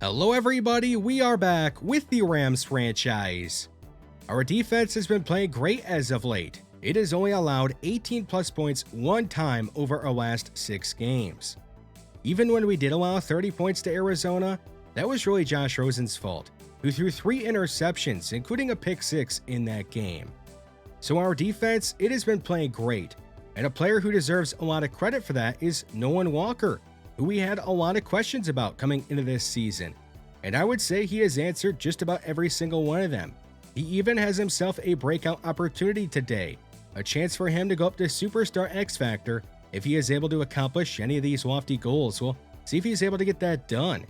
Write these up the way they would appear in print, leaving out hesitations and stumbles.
Hello everybody, we are back with the Rams franchise. Our defense has been playing great as of late. It has only allowed 18 plus points one time over our last 6 games. Even when we did allow 30 points to Arizona, that was really Josh Rosen's fault, who threw 3 interceptions, including a pick 6 in that game. So our defense, it has been playing great, and a player who deserves a lot of credit for that is Nolan Walker, who we had a lot of questions about coming into this season, and I would say he has answered just about every single one of them. He even has himself a breakout opportunity today, a chance for him to go up to Superstar X Factor if he is able to accomplish any of these lofty goals. We'll see if he's able to get that done.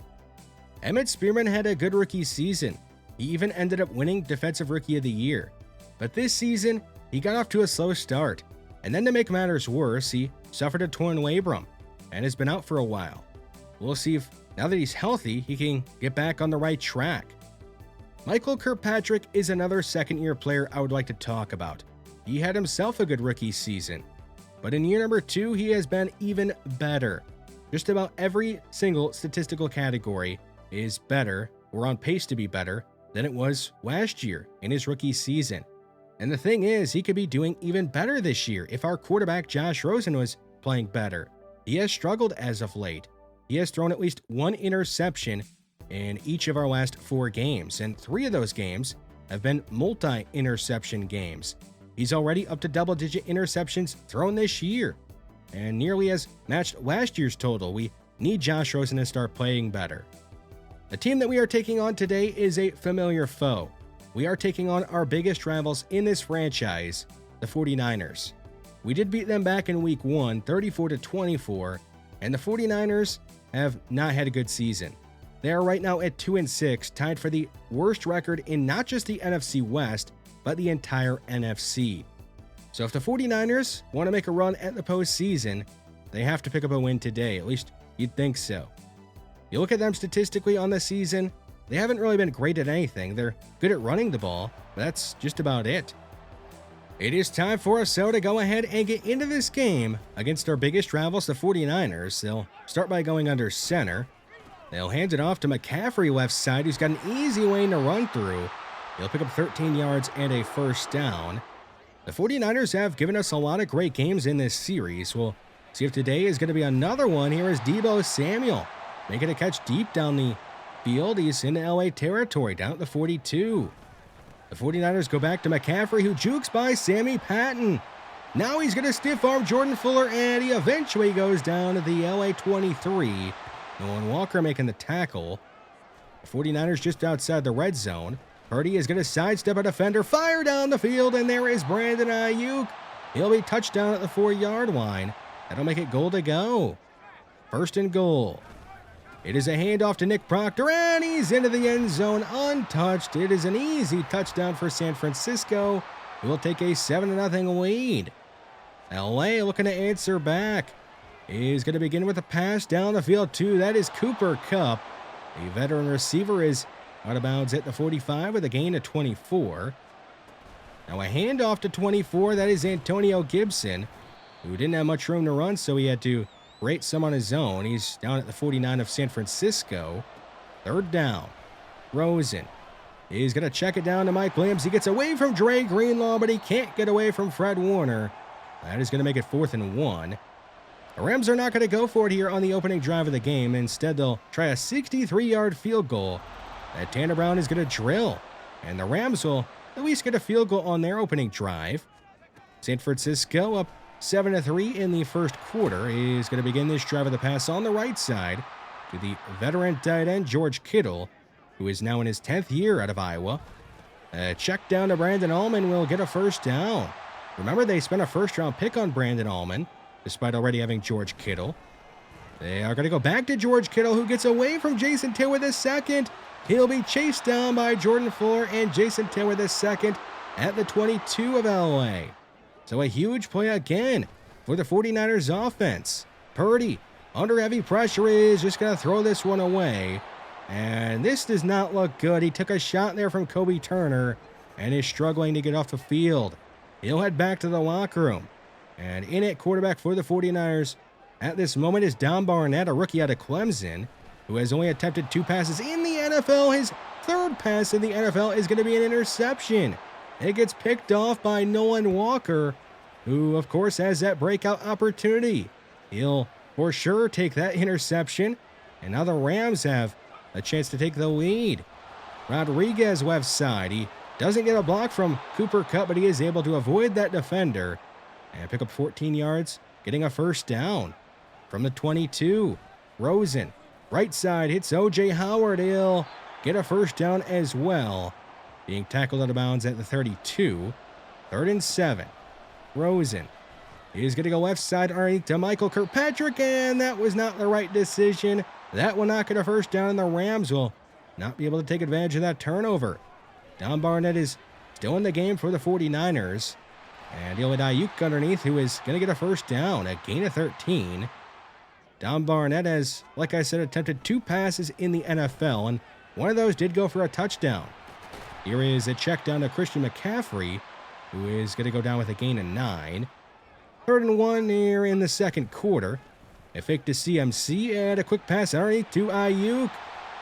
Emmett Spearman had a good rookie season. He even ended up winning Defensive Rookie of the Year. But this season, he got off to a slow start, and then to make matters worse, he suffered a torn labrum and has been out for a while. We'll see if, now that he's healthy, he can get back on the right track. Michael Kirkpatrick is another second-year player I would like to talk about. He had himself a good rookie season, but in year number 2, he has been even better. Just about every single statistical category is better, or on pace to be better, than it was last year in his rookie season. And the thing is, he could be doing even better this year if our quarterback Josh Rosen was playing better. He has struggled as of late. He has thrown at least 1 interception in each of our last 4 games, and 3 of those games have been multi-interception games. He's already up to double-digit interceptions thrown this year, and nearly has matched last year's total. We need Josh Rosen to start playing better. The team that we are taking on today is a familiar foe. We are taking on our biggest rivals in this franchise, the 49ers. We did beat them back in week 1, 34-24, and the 49ers have not had a good season. They are right now at 2-6, tied for the worst record in not just the NFC West, but the entire NFC. So if the 49ers want to make a run at the postseason, they have to pick up a win today. At least you'd think so. You look at them statistically on the season, they haven't really been great at anything. They're good at running the ball, but that's just about it. It is time for us to go ahead and get into this game against our biggest rivals, the 49ers. They'll start by going under center. They'll hand it off to McCaffrey left side, who's got an easy lane to run through. He'll pick up 13 yards and a first down. The 49ers have given us a lot of great games in this series. We'll see if today is going to be another one. Here is Deebo Samuel making a catch deep down the field. He's in LA territory, down at the 42. The 49ers go back to McCaffrey, who jukes by Sammy Patton. Now he's going to stiff arm Jordan Fuller, and he eventually goes down to the LA 23. Nolan Walker making the tackle. The 49ers just outside the red zone. Purdy is going to sidestep a defender, fire down the field, and there is Brandon Ayuk. He'll be touchdown at the 4-yard line. That'll make it goal to go. First and goal. It is a handoff to Nick Proctor, and he's into the end zone untouched. It is an easy touchdown for San Francisco, who will take a 7-0 lead. LA looking to answer back. He's going to begin with a pass down the field, too. That is Cooper Kupp. The veteran receiver is out of bounds at the 45 with a gain of 24. Now a handoff to 24. That is Antonio Gibson, who didn't have much room to run, so he had to rate some on his own. He's down at the 49 of San Francisco. Third down. Rosen. He's going to check it down to Mike Williams. He gets away from Dre Greenlaw, but he can't get away from Fred Warner. That is going to make it 4th and 1. The Rams are not going to go for it here on the opening drive of the game. Instead, they'll try a 63-yard field goal that Tanner Brown is going to drill. And the Rams will at least get a field goal on their opening drive. San Francisco up 7-3 in the first quarter. Is going to begin this drive of the pass on the right side to the veteran tight end George Kittle, who is now in his 10th year out of Iowa. A check down to Brandon Allman will get a first down. Remember, they spent a first-round pick on Brandon Allman, despite already having George Kittle. They are going to go back to George Kittle, who gets away from Jason Taylor with a second. He'll be chased down by Jordan Fuller and Jason Taylor with a second at the 22 of LA. So a huge play again for the 49ers offense. Purdy, under heavy pressure, is just going to throw this one away. And this does not look good. He took a shot there from Kobe Turner and is struggling to get off the field. He'll head back to the locker room. And in at quarterback for the 49ers at this moment is Don Barnett, a rookie out of Clemson, who who has only attempted 2 passes in the NFL. His third pass in the NFL is going to be an interception. It gets picked off by Nolan Walker, who of course has that breakout opportunity. He'll for sure take that interception, and now the Rams have a chance to take the lead. Rodriguez left side. He doesn't get a block from Cooper Kupp, but he is able to avoid that defender and pick up 14 yards, getting a first down. From the 22, Rosen, right side, hits O.J. Howard. He'll get a first down as well, being tackled out of bounds at the 32. 3rd and 7. Rosen is going to go left side underneath to Michael Kirkpatrick, and that was not the right decision. That will not get a first down, and the Rams will not be able to take advantage of that turnover. Don Barnett is still in the game for the 49ers. And Eli Ayuk underneath, who is going to get a first down, a gain of 13. Don Barnett has, like I said, attempted 2 passes in the NFL, and one of those did go for a touchdown. Here is a check down to Christian McCaffrey, who is going to go down with a gain of 9. 3rd and 1 here in the second quarter. A fake to CMC and a quick pass underneath to Ayuk,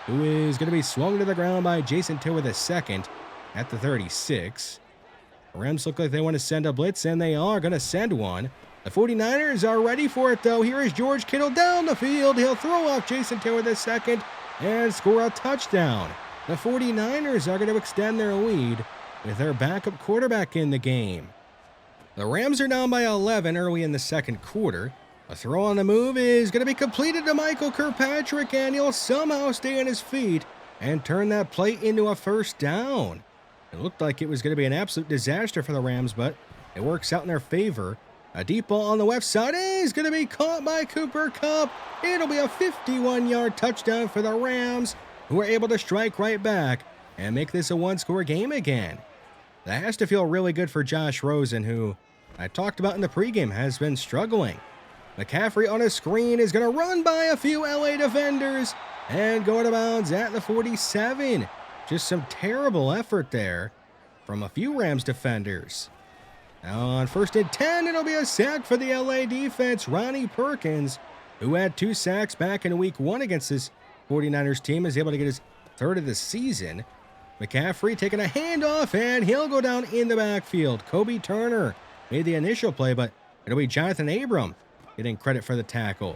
who is going to be swung to the ground by Jason Taylor II at the 36. The Rams look like they want to send a blitz, and they are going to send one. The 49ers are ready for it, though. Here is George Kittle down the field. He'll throw off Jason Taylor II and score a touchdown. The 49ers are going to extend their lead with their backup quarterback in the game. The Rams are down by 11 early in the second quarter. A throw on the move is going to be completed to Michael Kirkpatrick, and he'll somehow stay on his feet and turn that play into a first down. It looked like it was going to be an absolute disaster for the Rams, but it works out in their favor. A deep ball on the left side is going to be caught by Cooper Kupp. It'll be a 51-yard touchdown for the Rams, who are able to strike right back and make this a one-score game again. That has to feel really good for Josh Rosen, who I talked about in the pregame has been struggling. McCaffrey on a screen is going to run by a few LA defenders and go out of bounds at the 47. Just some terrible effort there from a few Rams defenders. Now on 1st and 10, it'll be a sack for the LA defense. Ronnie Perkins, who had 2 sacks back in week 1 against this 49ers team, is able to get his 3rd of the season. McCaffrey taking a handoff, and he'll go down in the backfield. Kobe Turner made the initial play, but it'll be Jonathan Abram getting credit for the tackle.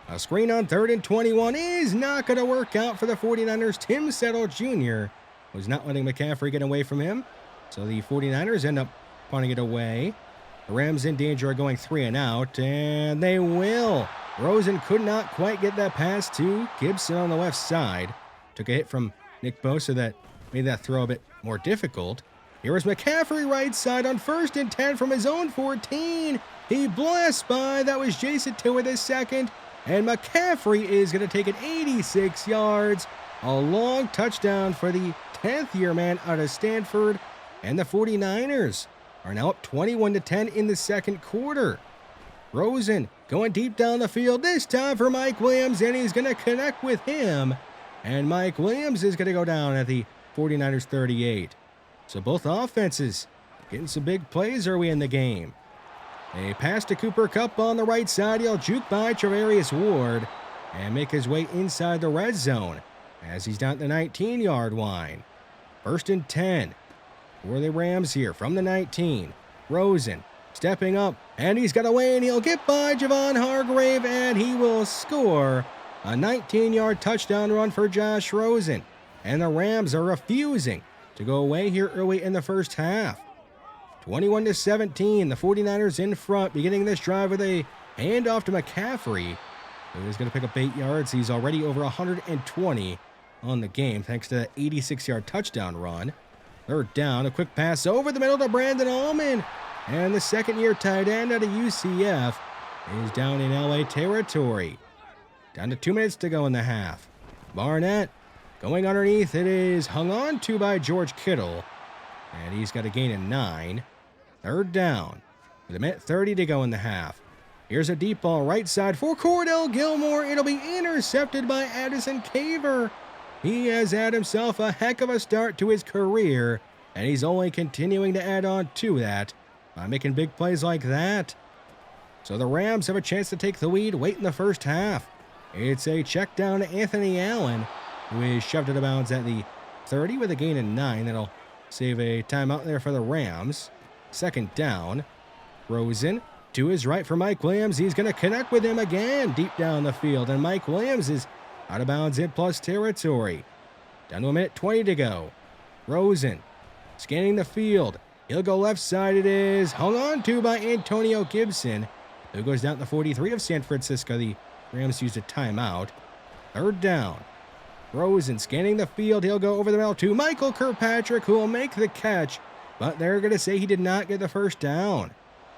A screen on 3rd and 21 is not going to work out for the 49ers. Tim Settle Jr. was not letting McCaffrey get away from him, so the 49ers end up punting it away. The Rams in danger of going 3 and out, and they will. Rosen could not quite get that pass to Gibson on the left side. Took a hit from Nick Bosa that made that throw a bit more difficult. Here is McCaffrey right side on 1st and 10 from his own 14. He blasts by. That was Jason Taylor II. And McCaffrey is going to take it 86 yards. A long touchdown for the 10th-year man out of Stanford. And the 49ers are now up 21-10 in the second quarter. Rosen going deep down the field, this time for Mike Williams, and he's going to connect with him. And Mike Williams is going to go down at the 49ers 38. So both offenses getting some big plays early in the game. A pass to Cooper Kupp on the right side. He'll juke by Travarius Ward and make his way inside the red zone as he's down at the 19-yard line. 1st and 10 for the Rams here from the 19. Rosen stepping up, and he's got away, and he'll get by Javon Hargrave, and he will score a 19-yard touchdown run for Josh Rosen. And the Rams are refusing to go away here early in the first half. 21-17, the 49ers in front, beginning this drive with a handoff to McCaffrey, who is going to pick up 8 yards. He's already over 120 on the game, thanks to that 86-yard touchdown run. 3rd down, a quick pass over the middle to Brandon Allman, and the second-year tight end out of UCF is down in LA territory. Down to 2 minutes to go in the half. Barnett going underneath. It is hung on to by George Kittle, and he's got a gain of 9. 3rd down with 1:30 to go in the half. Here's a deep ball right side for Cordell Gilmore. It'll be intercepted by Addison Caver. He has had himself a heck of a start to his career, and he's only continuing to add on to that by making big plays like that. So the Rams have a chance to take the lead late in the first half. It's a check down to Anthony Allen, who is shoved out of bounds at the 30 with a gain of 9. That'll save a timeout there for the Rams. Second down. Rosen to his right for Mike Williams. He's going to connect with him again deep down the field. And Mike Williams is out of bounds in plus territory. Down to a minute 20 to go. Rosen scanning the field. He'll go left side. It is hung on to by Antonio Gibson, who goes down to the 43 of San Francisco. The Rams used a timeout. Third down. Rosen scanning the field. He'll go over the middle to Michael Kirkpatrick, who will make the catch, but they're going to say he did not get the first down.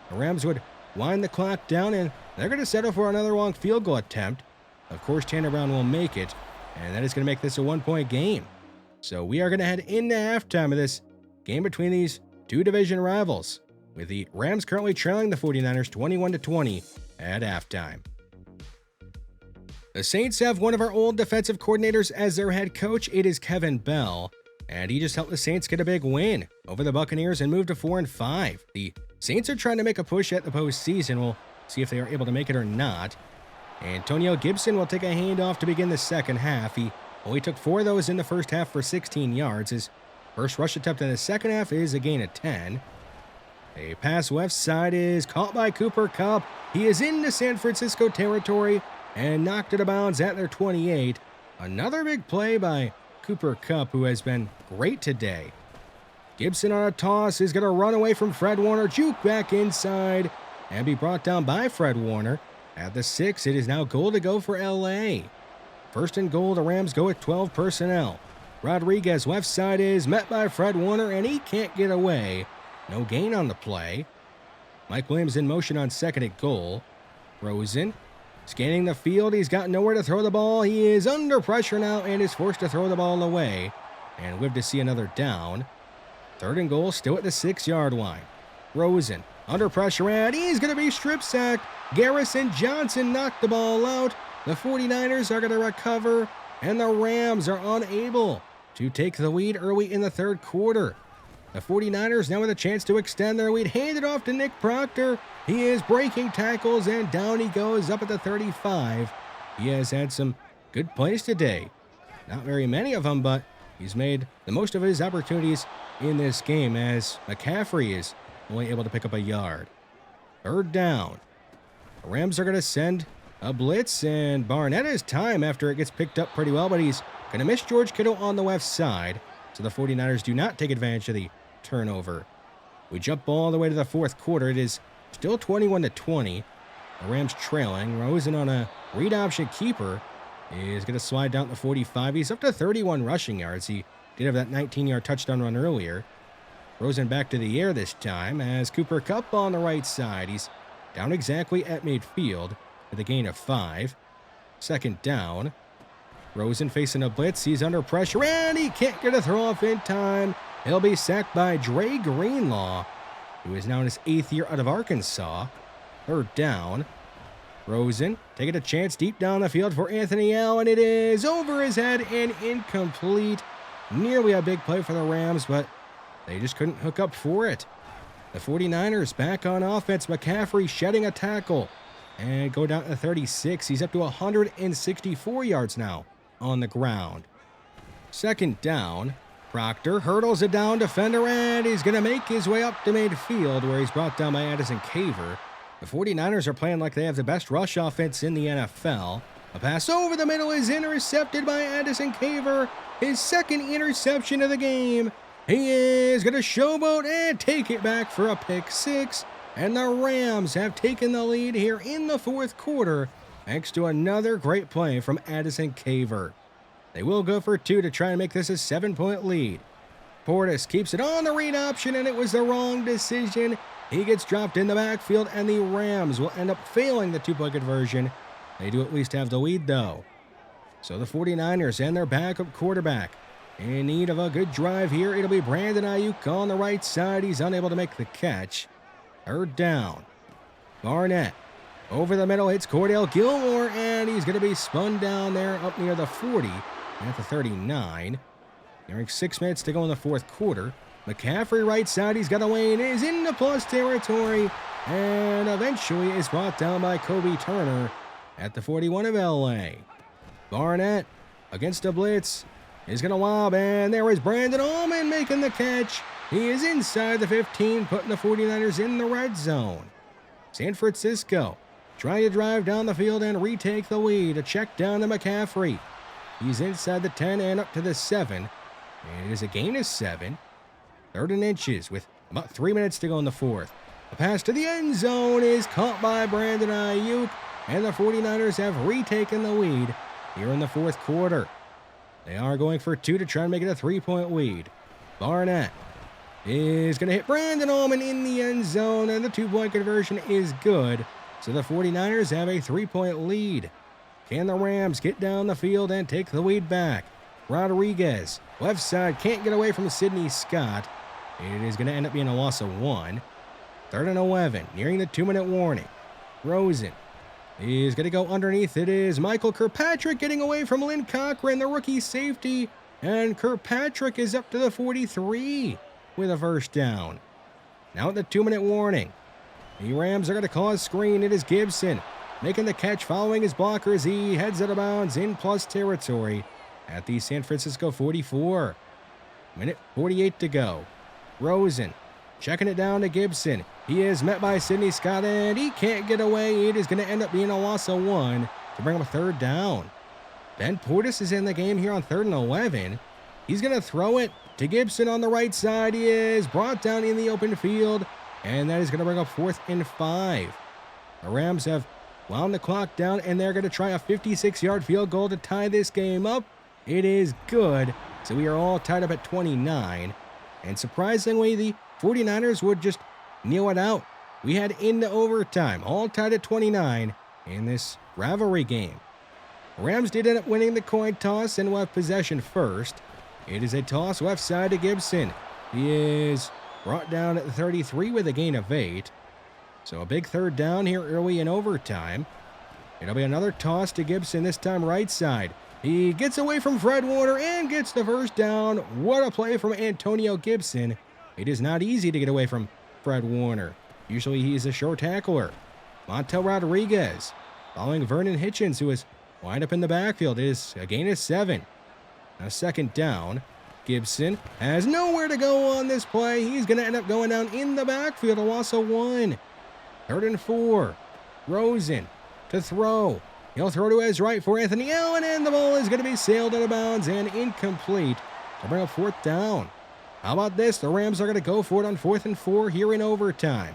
The Rams would wind the clock down, and they're going to settle for another long field goal attempt. Of course, Tanner Brown will make it, and that is going to make this a one-point game. So we are going to head into halftime of this game between these two division rivals, with the Rams currently trailing the 49ers 21-20 at halftime. The Saints have one of our old defensive coordinators as their head coach. It is Kevin Bell, and he just helped the Saints get a big win over the Buccaneers and move to 4-5. The Saints are trying to make a push at the postseason. We'll see if they are able to make it or not. Antonio Gibson will take a handoff to begin the second half. He only took 4 of those in the first half for 16 yards. His first rush attempt in the second half is a gain of 10. A pass left side is caught by Cooper Kupp. He is into San Francisco territory and knocked it out of bounds at their 28. Another big play by Cooper Kupp, who has been great today. Gibson on a toss is going to run away from Fred Warner, juke back inside, and be brought down by Fred Warner. At the 6, it is now goal to go for LA. First and goal, the Rams go with 12 personnel. Rodriguez left side is met by Fred Warner, and he can't get away. No gain on the play. Mike Williams in motion on second at goal. Rosen scanning the field. He's got nowhere to throw the ball. He is under pressure now and is forced to throw the ball away. And live to see another down. Third and goal, still at the 6-yard line. Rosen under pressure, and he's going to be strip sacked. Garrison Johnson knocked the ball out. The 49ers are going to recover, and the Rams are unable to take the lead early in the third quarter. The 49ers now with a chance to extend their lead. Handed off to Nick Proctor. He is breaking tackles, and down he goes up at the 35. He has had some good plays today. Not very many of them, but he's made the most of his opportunities in this game, as McCaffrey is only able to pick up a yard. Third down. The Rams are going to send a blitz, and Barnett has time after it gets picked up pretty well, but he's going to miss George Kittle on the left side, so the 49ers do not take advantage of the turnover. We jump all the way to the fourth quarter. It is still 21-20. The Rams trailing. Rosen on a read option keeper is going to slide down to 45. He's up to 31 rushing yards. He did have that 19-yard touchdown run earlier. Rosen back to the air this time as Cooper Kupp on the right side. He's down exactly at midfield with a gain of 5. Second down. Rosen facing a blitz. He's under pressure, and he can't get a throw off in time. He'll be sacked by Dre Greenlaw, who is now in his 8th year out of Arkansas. Third down. Rosen taking a chance deep down the field for Anthony Allen. It is over his head and incomplete. Nearly a big play for the Rams, but they just couldn't hook up for it. The 49ers back on offense. McCaffrey shedding a tackle and go down to 36. He's up to 164 yards now on the ground. Second down. Proctor hurdles a down defender, and he's going to make his way up to midfield, where he's brought down by Addison Caver. The 49ers are playing like they have the best rush offense in the NFL. A pass over the middle is intercepted by Addison Caver. His second interception of the game. He is going to showboat and take it back for a pick 6. And the Rams have taken the lead here in the fourth quarter, thanks to another great play from Addison Caver. They will go for 2 to try and make this a 7-point lead. Portis keeps it on the read option, and it was the wrong decision. He gets dropped in the backfield, and the Rams will end up failing the 2-point conversion. They do at least have the lead, though. So the 49ers and their backup quarterback in need of a good drive here. It'll be Brandon Ayuk on the right side. He's unable to make the catch. Third down. Barnett over the middle hits Cordell Gilmore, and he's going to be spun down there up near the 40 at the 39. Nearing 6 minutes to go in the fourth quarter. McCaffrey right side. He's got away and is in the plus territory, and eventually is brought down by Kobe Turner. at the 41 of LA. Barnett against a blitz is going to lob, and there is Brandon Allman making the catch. He is inside the 15, putting the 49ers in the red zone. San Francisco trying to drive down the field and retake the lead. A check down to McCaffrey. He's inside the 10 and up to the 7. And it is a gain of 7. 3rd and inches with about 3 minutes to go in the 4th. A pass to the end zone is caught by Brandon Ayuk, and the 49ers have retaken the lead here in the 4th quarter. They are going for 2 to try and make it a 3-point lead. Barnett is going to hit Brandon Allman in the end zone, and the 2-point conversion is good. So the 49ers have a 3-point lead. Can the Rams get down the field and take the lead back? Rodriguez, left side, can't get away from Sidney Scott. It is going to end up being a loss of 1. 3rd and 11, nearing the 2-minute warning. Rosen is going to go underneath. It is Michael Kirkpatrick getting away from Lynn Cochran, the rookie safety. And Kirkpatrick is up to the 43 with a first down. Now at the 2-minute warning. The Rams are going to call a screen. It is Gibson making the catch following his blockers. He heads out of bounds in plus territory at the San Francisco 44. Minute 48 to go. Rosen checking it down to Gibson. He is met by Sidney Scott, and he can't get away. It is going to end up being a loss of 1 to bring up a 3rd down. Ben Portis is in the game here on 3rd and 11. He's going to throw it to Gibson on the right side. He is brought down in the open field, and that is going to bring up 4th and 5. The Rams have wound the clock down, and they're going to try a 56-yard field goal to tie this game up. It is good, so we are all tied up at 29. And surprisingly, the 49ers would just kneel it out. We head into overtime, all tied at 29 in this rivalry game. Rams did end up winning the coin toss and will have possession first. It is a toss left side to Gibson. He is brought down at the 33 with a gain of 8. So a big 3rd down here early in overtime. It'll be another toss to Gibson, this time right side. He gets away from Fred Warner and gets the first down. What a play from Antonio Gibson. It is not easy to get away from Fred Warner. Usually he's a short tackler. Montel Rodriguez following Vernon Hitchens, who is lined up in the backfield. It is a gain of 7. A 2nd down. Gibson has nowhere to go on this play. He's going to end up going down in the backfield, a loss of 1. 3rd and 4. Rosen to throw. He'll throw to his right for Anthony Allen, and the ball is going to be sailed out of bounds and incomplete to bring up 4th down. How about this? The Rams are going to go for it on 4th and 4 here in overtime.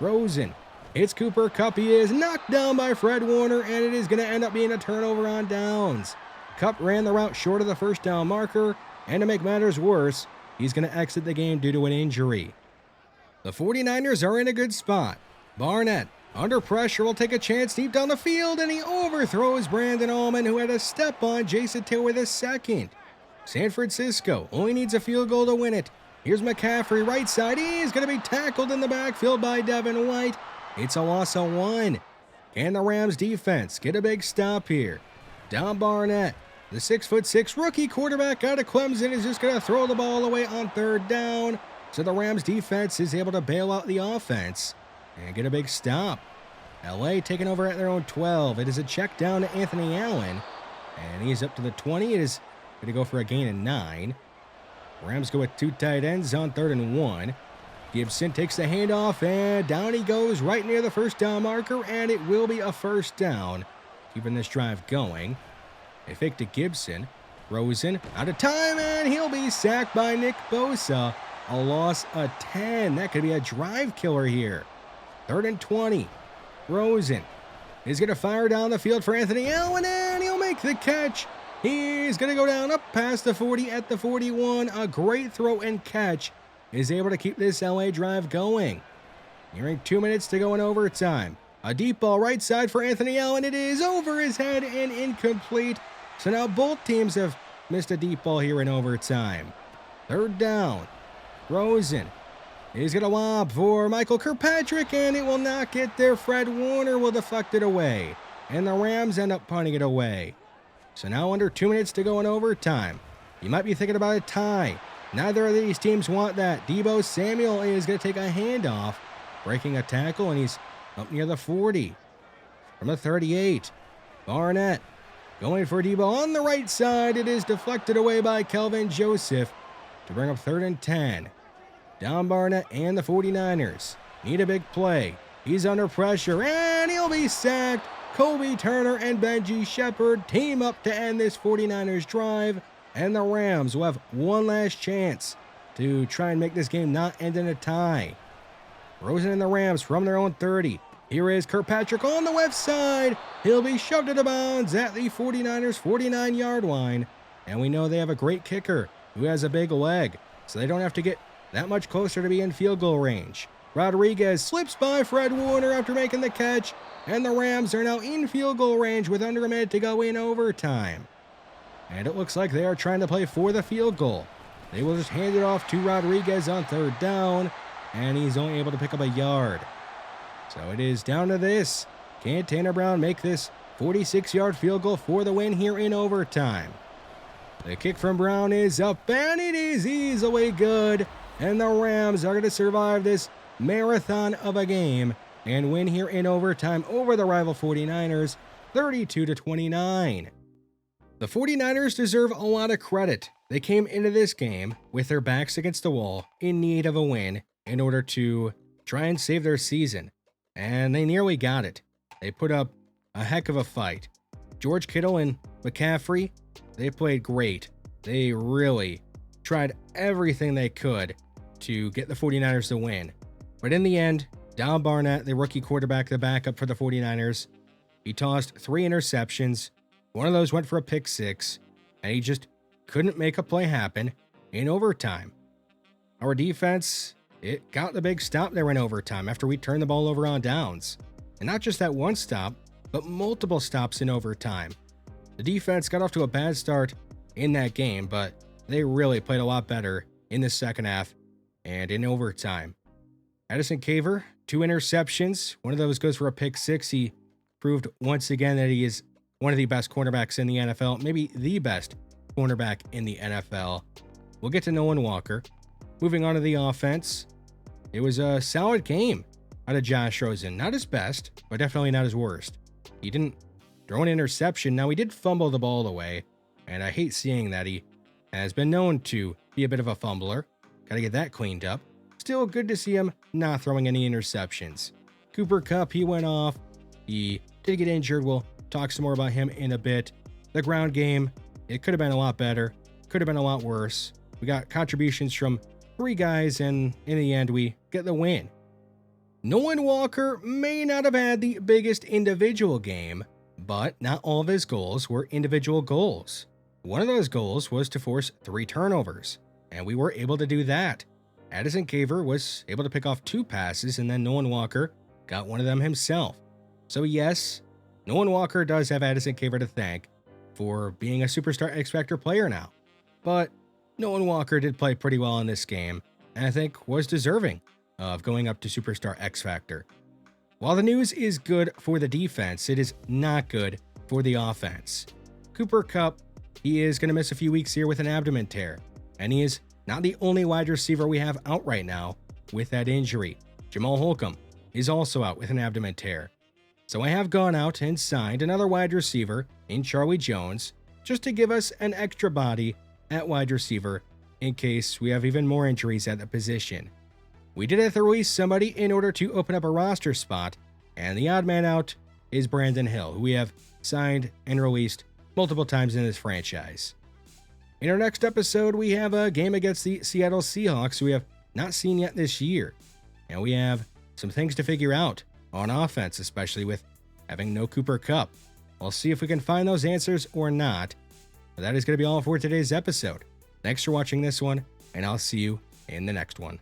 Rosen hits Cooper Kupp. He is knocked down by Fred Warner, and it is going to end up being a turnover on downs. Kupp ran the route short of the first down marker, and to make matters worse, he's going to exit the game due to an injury. The 49ers are in a good spot. Barnett, under pressure, will take a chance deep down the field, and he overthrows Brandon Allman, who had a step on Jason Taylor with a 2nd. San Francisco only needs a field goal to win it. Here's McCaffrey, right side. He's going to be tackled in the backfield by Devin White. It's a loss of 1. Can the Rams defense get a big stop here? Don Barnett, the 6'6" rookie quarterback out of Clemson, is just going to throw the ball away on 3rd down. So the Rams defense is able to bail out the offense and get a big stop. LA taking over at their own 12. It is a check down to Anthony Allen, and he's up to the 20. It is going to go for a gain of 9. Rams go with 2 tight ends on 3rd and 1. Gibson takes the handoff, and down he goes right near the first down marker, and it will be a first down, keeping this drive going. They fake to Gibson. Rosen out of time, and he'll be sacked by Nick Bosa. A loss of 10. That could be a drive killer here. 3rd and 20. Rosen is going to fire down the field for Anthony Allen, and he'll make the catch. He's going to go down up past the 40 at the 41. A great throw and catch is able to keep this LA drive going. Nearing 2 minutes to go in overtime. A deep ball right side for Anthony Allen. It is over his head and incomplete. So now both teams have missed a deep ball here in overtime. 3rd down. Rosen is going to lob for Michael Kirkpatrick, and it will not get there. Fred Warner will deflect it away, and the Rams end up punting it away. So now under 2 minutes to go in overtime. You might be thinking about a tie. Neither of these teams want that. Deebo Samuel is going to take a handoff, breaking a tackle, and he's up near the 40. From the 38, Barnett going for Debo on the right side. It is deflected away by Kelvin Joseph to bring up 3rd and 10. Don Barnett and the 49ers need a big play. He's under pressure, and he'll be sacked. Kobe Turner and Benji Shepard team up to end this 49ers drive, and the Rams will have one last chance to try and make this game not end in a tie. Rosen and the Rams from their own 30. Here is Kirkpatrick on the left side. He'll be shoved out of bounds at the 49ers 49-yard line, and we know they have a great kicker who has a big leg, so they don't have to get that much closer to be in field goal range. Rodriguez slips by Fred Warner after making the catch, and the Rams are now in field goal range with under a minute to go in overtime. And it looks like they are trying to play for the field goal. They will just hand it off to Rodriguez on 3rd down, and he's only able to pick up a yard. So it is down to this. Can Tanner Brown make this 46-yard field goal for the win here in overtime? The kick from Brown is up, and it is easily good. And the Rams are going to survive this marathon of a game and win here in overtime over the rival 49ers, 32-29. The 49ers deserve a lot of credit. They came into this game with their backs against the wall in need of a win in order to try and save their season. And they nearly got it. They put up a heck of a fight. George Kittle and McCaffrey, they played great. They really tried everything they could to get the 49ers to win. But in the end, Don Barnett, the rookie quarterback, the backup for the 49ers, he tossed 3 interceptions. One of those went for a pick 6, and he just couldn't make a play happen in overtime. Our defense, it got the big stop there in overtime after we turned the ball over on downs. And not just that one stop, but multiple stops in overtime. The defense got off to a bad start in that game, but they really played a lot better in the second half and in overtime. Addison Caver, 2 interceptions. One of those goes for a pick 6. He proved once again that he is one of the best cornerbacks in the NFL, maybe the best cornerback in the NFL. We'll get to Nolan Walker. Moving on to the offense, it was a solid game out of Josh Rosen. Not his best, but definitely not his worst. He didn't throw an interception. Now, he did fumble the ball away, and I hate seeing that. He has been known to be a bit of a fumbler. Got to get that cleaned up. Still good to see him not throwing any interceptions. Cooper Kupp, he went off. He did get injured. We'll talk some more about him in a bit. The ground game, it could have been a lot better. Could have been a lot worse. We got contributions from 3 guys, and in the end, we get the win. Nolan Walker may not have had the biggest individual game, but not all of his goals were individual goals. One of those goals was to force 3 turnovers, and we were able to do that. Addison Caver was able to pick off 2 passes, and then Nolan Walker got one of them himself. So yes, Nolan Walker does have Addison Caver to thank for being a superstar X Factor player now. But Nolan Walker did play pretty well in this game, and I think was deserving of going up to Superstar X Factor. While the news is good for the defense, it is not good for the offense. Cooper Kupp, he is going to miss a few weeks here with an abdomen tear, and he is not the only wide receiver we have out right now with that injury. Jamal Holcomb is also out with an abdomen tear. So I have gone out and signed another wide receiver in Charlie Jones just to give us an extra body at wide receiver in case we have even more injuries at the position. We did have to release somebody in order to open up a roster spot, and the odd man out is Brandon Hill, who we have signed and released multiple times in this franchise. In our next episode, we have a game against the Seattle Seahawks who we have not seen yet this year, and we have some things to figure out on offense, especially with having no Cooper Kupp. We'll see if we can find those answers or not. But that is going to be all for today's episode. Thanks for watching this one, and I'll see you in the next one.